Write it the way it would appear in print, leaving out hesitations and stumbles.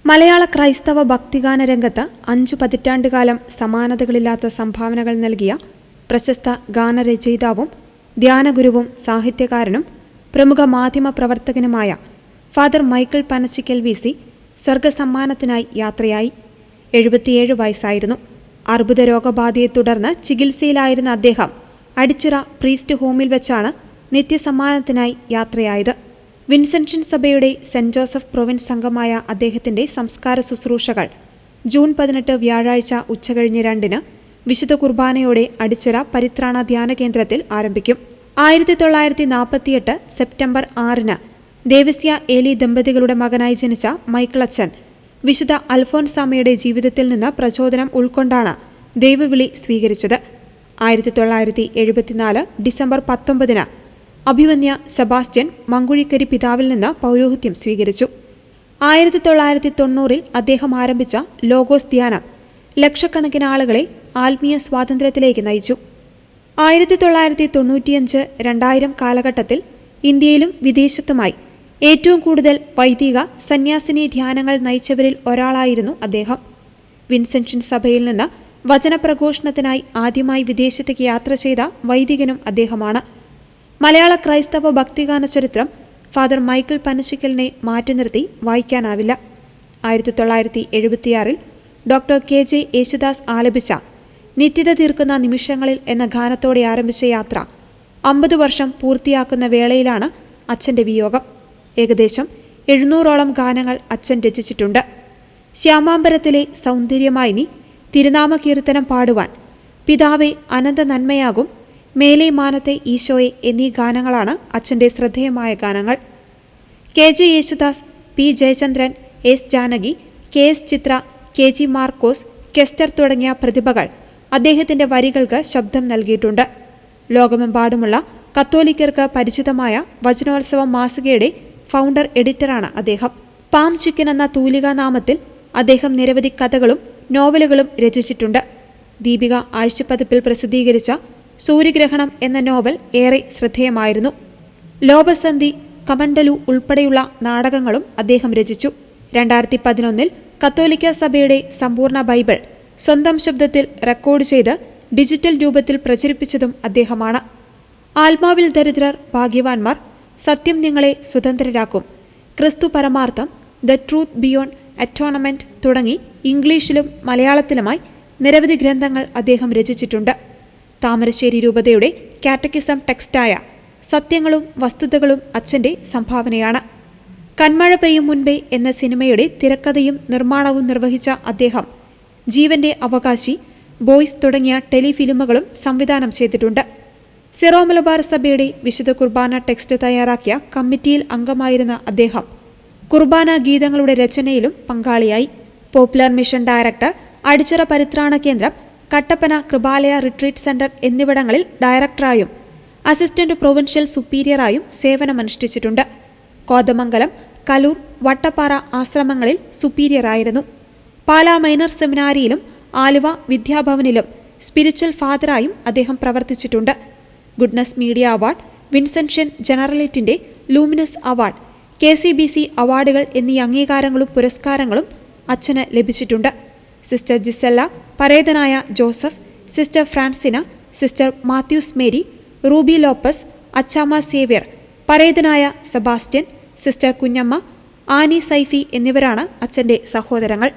മലയാള ക്രൈസ്തവ ഭക്തിഗാന രംഗത്ത് 5 പതിറ്റാണ്ടുകാലം സമാനതകളില്ലാത്ത സംഭാവനകൾ നൽകിയ പ്രശസ്ത ഗാനരചയിതാവും ധ്യാനഗുരുവും സാഹിത്യകാരനും പ്രമുഖ മാധ്യമ പ്രവർത്തകനുമായ ഫാദർ മൈക്കിൾ പനച്ചിക്കൽ വി.സി. സ്വർഗസമ്മാനത്തിനായി യാത്രയായി. 77 വയസ്സായിരുന്നു. അർബുദ രോഗബാധയെ തുടർന്ന് ചികിത്സയിലായിരുന്ന അദ്ദേഹം അടിച്ചിറ പ്രീസ്റ്റ് ഹോമിൽ വെച്ചാണ് നിത്യസമ്മാനത്തിനായി യാത്രയായത്. വിൻസെൻഷൻ സഭയുടെ സെന്റ് ജോസഫ് പ്രൊവിൻസ് അംഗമായ അദ്ദേഹത്തിന്റെ സംസ്കാര ശുശ്രൂഷകൾ ജൂൺ 18 വ്യാഴാഴ്ച ഉച്ചകഴിഞ്ഞ് 2-ന് വിശുദ്ധ കുർബാനയോടെ അടിച്ചിറ പരിത്രാണ ധ്യാന കേന്ദ്രത്തിൽ ആരംഭിക്കും. 1948 സെപ്റ്റംബർ 6-ന് ദേവസ്യ ഏലി ദമ്പതികളുടെ മകനായി ജനിച്ച മൈക്കിൾ അച്ഛൻ വിശുദ്ധ അൽഫോൻസാമയുടെ ജീവിതത്തിൽ നിന്ന് പ്രചോദനം ഉൾക്കൊണ്ടാണ് ദൈവവിളി സ്വീകരിച്ചത്. 1974 ഡിസംബർ 19-ന് അഭിമന്യ സെബാസ്റ്റ്യൻ മങ്കുഴിക്കരി പിതാവിൽ നിന്ന് പൗരോഹിത്യം സ്വീകരിച്ചു. 1990-ൽ അദ്ദേഹം ആരംഭിച്ച ലോഗോസ് ധ്യാനം ലക്ഷക്കണക്കിന് ആളുകളെ ആത്മീയ സ്വാതന്ത്ര്യത്തിലേക്ക് നയിച്ചു. 1995-2000 കാലഘട്ടത്തിൽ ഇന്ത്യയിലും വിദേശത്തുമായി ഏറ്റവും കൂടുതൽ വൈദിക സന്യാസിനി ധ്യാനങ്ങൾ നയിച്ചവരിൽ ഒരാളായിരുന്നു അദ്ദേഹം. വിൻസെൻഷൻ സഭയിൽ നിന്ന് വചനപ്രഘോഷണത്തിനായി ആദ്യമായി വിദേശത്തേക്ക് യാത്ര ചെയ്ത വൈദികനും അദ്ദേഹമാണ്. മലയാള ക്രൈസ്തവ ഭക്തിഗാന ചരിത്രം ഫാദർ മൈക്കിൾ പനച്ചിക്കലിനെ മാറ്റി നിർത്തി വായിക്കാനാവില്ല. 1976-ൽ ഡോക്ടർ KJ യേശുദാസ് ആലപിച്ച നിത്യത തീർക്കുന്ന നിമിഷങ്ങളിൽ എന്ന ഗാനത്തോടെ ആരംഭിച്ച യാത്ര 50 വർഷം പൂർത്തിയാക്കുന്ന വേളയിലാണ് അച്ഛൻ്റെ വിയോഗം. ഏകദേശം 700ഓളം ഗാനങ്ങൾ അച്ഛൻ രചിച്ചിട്ടുണ്ട്. ശ്യാമാംബരത്തിലെ സൗന്ദര്യമായി നീ, തിരുനാമ കീർത്തനം പാടുവാൻ, പിതാവേ അനന്ത നന്മയാകും, മേലെ മാനത്തെ ഈശോയെ എന്നീ ഗാനങ്ങളാണ് അച്ഛൻ്റെ ശ്രദ്ധേയമായ ഗാനങ്ങൾ. KJ Yesudas, P. Jayachandran, S. Janaki, KS ചിത്ര, KG മാർക്കോസ്, കെസ്റ്റർ തുടങ്ങിയ പ്രതിഭകൾ അദ്ദേഹത്തിൻ്റെ വരികൾക്ക് ശബ്ദം നൽകിയിട്ടുണ്ട്. ലോകമെമ്പാടുമുള്ള കത്തോലിക്കർക്ക് പരിചിതമായ വചനോത്സവം മാസികയുടെ ഫൗണ്ടർ എഡിറ്ററാണ് അദ്ദേഹം. പാം ചിക്കൻ എന്ന തൂലികാനാമത്തിൽ അദ്ദേഹം നിരവധി കഥകളും നോവലുകളും രചിച്ചിട്ടുണ്ട്. ദീപിക ആഴ്ചപ്പതിപ്പിൽ പ്രസിദ്ധീകരിച്ച സൂര്യഗ്രഹണം എന്ന നോവൽ ഏറെ ശ്രദ്ധേയമായിരുന്നു. ലോപസന്ധി, കമണ്ടലു ഉൾപ്പെടെയുള്ള നാടകങ്ങളും അദ്ദേഹം രചിച്ചു. 2011-ൽ കത്തോലിക്ക സഭയുടെ സമ്പൂർണ്ണ ബൈബിൾ സ്വന്തം ശബ്ദത്തിൽ റെക്കോർഡ് ചെയ്ത് ഡിജിറ്റൽ രൂപത്തിൽ പ്രചരിപ്പിച്ചതും അദ്ദേഹമാണ്. ആത്മാവിൽ ദരിദ്രർ ഭാഗ്യവാന്മാർ, സത്യം നിങ്ങളെ സ്വതന്ത്രരാക്കും, ക്രിസ്തു പരമാർത്ഥം, ദ ട്രൂത്ത് ബിയോണ്ട് അറ്റോണമെന്റ് തുടങ്ങി ഇംഗ്ലീഷിലും മലയാളത്തിലുമായി നിരവധി ഗ്രന്ഥങ്ങൾ അദ്ദേഹം രചിച്ചിട്ടുണ്ട്. താമരശ്ശേരി രൂപതയുടെ കാറ്റക്കിസം ടെക്സ്റ്റായ സത്യങ്ങളും വസ്തുതകളും അച്ഛൻ്റെ സംഭാവനയാണ്. കന്മഴ പെയ്യും മുൻപേ എന്ന സിനിമയുടെ തിരക്കഥയും നിർമ്മാണവും നിർവഹിച്ച അദ്ദേഹം ജീവന്റെ അവകാശി, ബോയ്സ് തുടങ്ങിയ ടെലിഫിലിമുകളും സംവിധാനം ചെയ്തിട്ടുണ്ട്. സിറോ മലബാർ സഭയുടെ വിശുദ്ധ കുർബാന ടെക്സ്റ്റ് തയ്യാറാക്കിയ കമ്മിറ്റിയിൽ അംഗമായിരുന്ന അദ്ദേഹം കുർബാന ഗീതങ്ങളുടെ രചനയിലും പങ്കാളിയായി. Popular mission director, Adichira Parithrana Kendram, Kattappana Kripalaya retreat centre എന്നിവിടങ്ങളിൽ ഡയറക്ടറായും അസിസ്റ്റന്റ് പ്രൊവിൻഷ്യൽ സുപ്പീരിയറായും സേവനമനുഷ്ഠിച്ചിട്ടുണ്ട്. കോതമംഗലം, കലൂർ, വട്ടപ്പാറ ആശ്രമങ്ങളിൽ സുപ്പീരിയറായിരുന്നു. പാലാ മൈനർ സെമിനാരിയിലും ആലുവ വിദ്യാഭവനിലും സ്പിരിച്വൽ ഫാദറായും അദ്ദേഹം പ്രവർത്തിച്ചിട്ടുണ്ട്. ഗുഡ്നസ് മീഡിയ അവാർഡ്, വിൻസെൻഷൻ ജനറലിറ്റിന്റെ ലൂമിനസ് അവാർഡ്, KCBC അവാർഡുകൾ എന്നീ അംഗീകാരങ്ങളും പുരസ്കാരങ്ങളും അച്ഛന് ലഭിച്ചിട്ടുണ്ട്. സിസ്റ്റർ ജിസെല്ല, പരേതനായ Joseph, sister Francina, sister Mathews Mary, Ruby Lopez, Achamma Xavier, പരേതനായ സെബാസ്റ്റ്യൻ, സിസ്റ്റർ കുഞ്ഞമ്മ, ആനി സൈഫി എന്നിവരാണ് അച്ഛൻ്റെ സഹോദരങ്ങൾ.